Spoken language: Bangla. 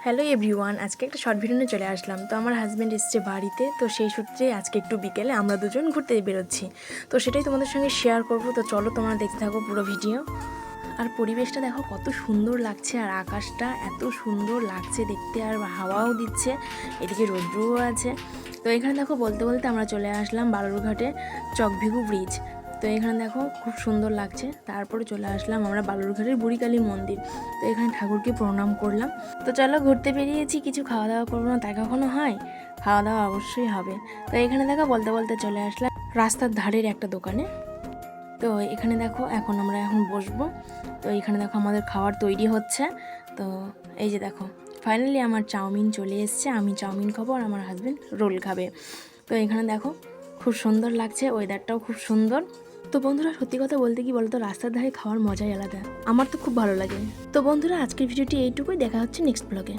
হ্যালো এভরিওয়ান, আজকে একটা শর্ট ভিডিও নিয়ে চলে আসলাম। তো আমার হাজব্যান্ড এসছে বাড়িতে, তো সেই সূত্রে আজকে একটু বিকেলে আমরা দুজন ঘুরতে বেরোচ্ছি। তো সেটাই তোমাদের সঙ্গে শেয়ার করব। তো চলো তোমরা দেখতে থাকো পুরো ভিডিও। আর পরিবেশটা দেখো কত সুন্দর লাগছে, আর আকাশটা এত সুন্দর লাগছে দেখতে, আর হাওয়াও দিচ্ছে, এদিকে রৌদ্রও আছে। তো এখানে দেখো বলতে বলতে আমরা চলে আসলাম বালুরঘাটে চকভিগু ব্রিজ। তো এখানে দেখো খুব সুন্দর লাগছে। তারপরে চলে আসলাম আমরা বালুরঘাটের বুড়িকালী মন্দির। তো এখানে ঠাকুরকে প্রণাম করলাম। তো চলো ঘুরতে বেরিয়েছি, কিছু খাওয়া দাওয়া করবো না তাই কখনো হয়? খাওয়া দাওয়া অবশ্যই হবে। তো এখানে দেখো বলতে বলতে চলে আসলাম রাস্তার ধারের একটা দোকানে। তো এখানে দেখো এখন বসবো। তো এখানে দেখো আমাদের খাবার তৈরি হচ্ছে। তো এই যে দেখো ফাইনালি আমার চাউমিন চলে এসছে। আমি চাউমিন খাবো আর আমার হাজব্যান্ড রোল খাবে। তো এখানে দেখো খুব সুন্দর লাগছে, ওয়েদারটাও খুব সুন্দর। তো বন্ধুরা সত্যি কথা বলতে কি বলতো, রাস্তার ধারে খাওয়ার মজাই আলাদা। আমার তো খুব ভালো লাগে। তো বন্ধুরা আজকের ভিডিওটি এইটুকুই, দেখা হচ্ছে নেক্সট ব্লগে।